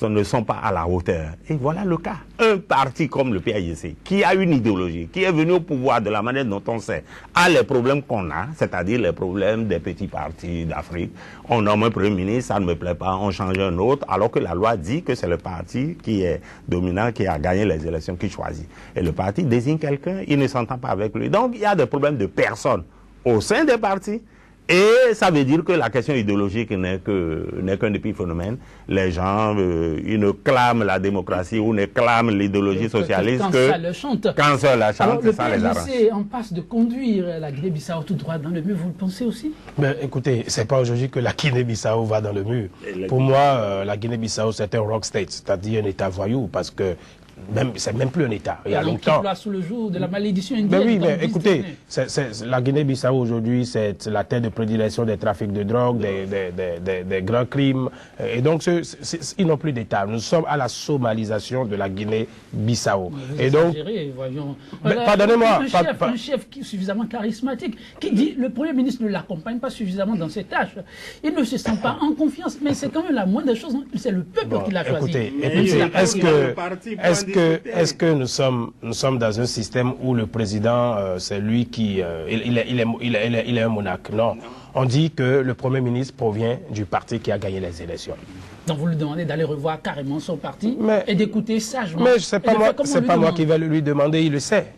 Speaker 2: ne sont pas à la hauteur. Et voilà le cas. Un parti comme le PAIGC, qui a une idéologie, qui est venu au pouvoir de la manière dont on sait, a les problèmes qu'on a, c'est-à-dire les problèmes des petits partis d'Afrique. On nomme un Premier ministre, ça ne me plaît pas, on change un autre, alors que la loi dit que c'est le parti qui est dominant, qui a gagné les élections, qui choisit. Et le parti désigne quelqu'un, il ne s'entend pas avec lui. Donc il y a des problèmes de personnes au sein des partis. Et ça veut dire que la question idéologique n'est qu'un épiphénomène. Les gens, ils ne clament la démocratie ou ne clament l'idéologie socialiste
Speaker 1: quand ça le chante.
Speaker 2: Quand ça la chante,
Speaker 1: alors,
Speaker 2: ça les arrange.
Speaker 1: Le PAIGC en passe de conduire la Guinée-Bissau tout droit dans le mur, vous le pensez aussi?
Speaker 3: Ben, écoutez, c'est pas aujourd'hui que la Guinée-Bissau va dans le mur. Pour moi, la Guinée-Bissau, c'est un rock state, c'est-à-dire un État voyou, parce que c'est même plus un État. Il y a longtemps.
Speaker 1: Sous le jour de la malédiction indienne.
Speaker 3: Ben oui, mais écoutez, la Guinée-Bissau aujourd'hui, c'est la terre de prédilection des trafics de drogue, des grands crimes. Et donc, ils n'ont plus d'État. Nous sommes à la somalisation de la Guinée-Bissau.
Speaker 1: Et donc, pardonnez-moi. Un chef suffisamment charismatique qui dit le Premier ministre ne l'accompagne pas suffisamment dans ses tâches. Il ne se sent pas en confiance. Mais c'est quand même la moindre des choses. C'est le peuple qui l'a choisi.
Speaker 3: Écoutez, est-ce que nous sommes dans un système où le président, c'est lui qui... il est un monarque? Non. On dit que le Premier ministre provient du parti qui a gagné les élections.
Speaker 1: Donc vous lui demandez d'aller revoir carrément son parti et d'écouter sagement.
Speaker 3: Mais c'est pas moi qui vais lui demander, il le sait.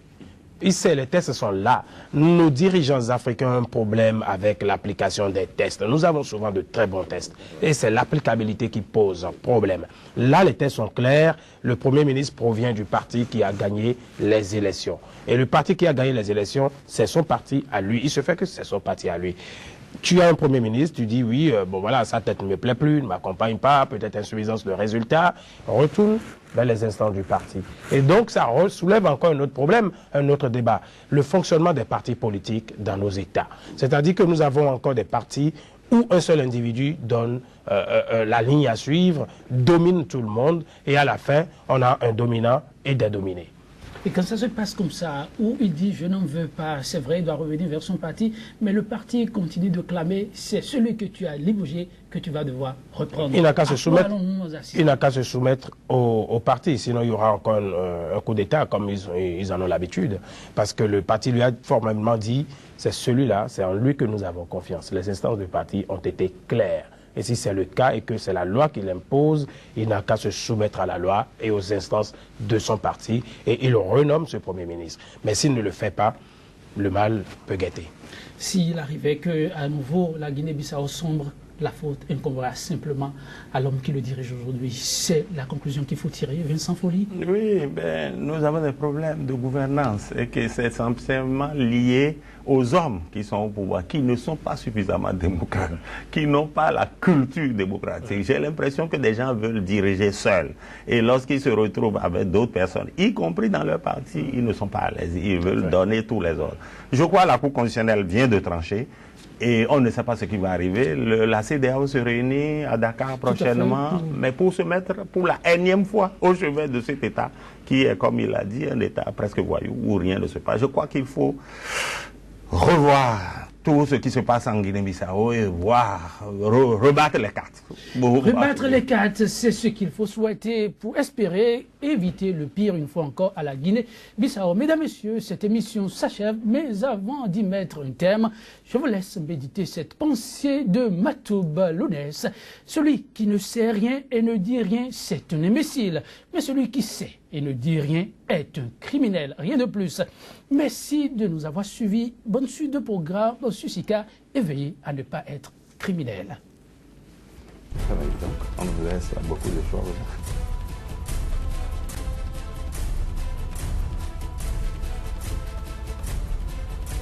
Speaker 3: Il sait, les tests sont là. Nos dirigeants africains ont un problème avec l'application des tests. Nous avons souvent de très bons tests. Et c'est l'applicabilité qui pose un problème. Là, les tests sont clairs. Le Premier ministre provient du parti qui a gagné les élections. Et le parti qui a gagné les élections, c'est son parti à lui. Il se fait que c'est son parti à lui. Tu as un Premier ministre, tu dis oui, bon voilà, sa tête ne me plaît plus, ne m'accompagne pas, peut-être insuffisance de résultats. On retourne vers les instances du parti. Et donc ça soulève encore un autre problème, un autre débat. Le fonctionnement des partis politiques dans nos États. C'est-à-dire que nous avons encore des partis où un seul individu donne la ligne à suivre, domine tout le monde, et à la fin, on a un dominant et des dominés.
Speaker 1: Et quand ça se passe comme ça, où il dit je n'en veux pas, c'est vrai, il doit revenir vers son parti, mais le parti continue de clamer, c'est celui que tu as limogé que tu vas devoir reprendre.
Speaker 3: Il n'a qu'à se soumettre, au parti, sinon il y aura encore un coup d'État comme ils en ont l'habitude. Parce que le parti lui a formellement dit, c'est celui-là, c'est en lui que nous avons confiance. Les instances du parti ont été claires. Et si c'est le cas et que c'est la loi qui l'impose, il n'a qu'à se soumettre à la loi et aux instances de son parti et il renomme ce Premier ministre. Mais s'il ne le fait pas, le mal peut guetter.
Speaker 1: S'il arrivait qu'à nouveau la Guinée-Bissau sombre, la faute incombera simplement à l'homme qui le dirige aujourd'hui. C'est la conclusion qu'il faut tirer, Vincent Folly.
Speaker 2: Oui, ben, nous avons des problèmes de gouvernance et que c'est simplement lié aux hommes qui sont au pouvoir, qui ne sont pas suffisamment démocrates, qui n'ont pas la culture démocratique. J'ai l'impression que des gens veulent diriger seuls. Et lorsqu'ils se retrouvent avec d'autres personnes, y compris dans leur parti, ils ne sont pas à l'aise. Ils veulent donner tous les ordres. Je crois que la Cour constitutionnelle vient de trancher. Et on ne sait pas ce qui va arriver. La CEDEAO se réunit à Dakar prochainement, mais pour se mettre pour la énième fois au chevet de cet État, qui est, comme il l'a dit, un État presque voyou, où rien ne se passe. Je crois qu'il faut revoir tout ce qui se passe en Guinée-Bissau et voir, rebattre les cartes.
Speaker 1: Rebattre les cartes, c'est ce qu'il faut souhaiter pour espérer éviter le pire une fois encore à la Guinée-Bissau. Mesdames, Messieurs, cette émission s'achève, mais avant d'y mettre un terme, je vous laisse méditer cette pensée de Matouba Lounès. Celui qui ne sait rien et ne dit rien, c'est un imbécile. Mais celui qui sait et ne dit rien est un criminel, rien de plus. Merci de nous avoir suivis. Bonne suite de programme au Susika et veillez à ne pas être criminel.
Speaker 2: Ça va, donc, on vous laisse beaucoup de choses.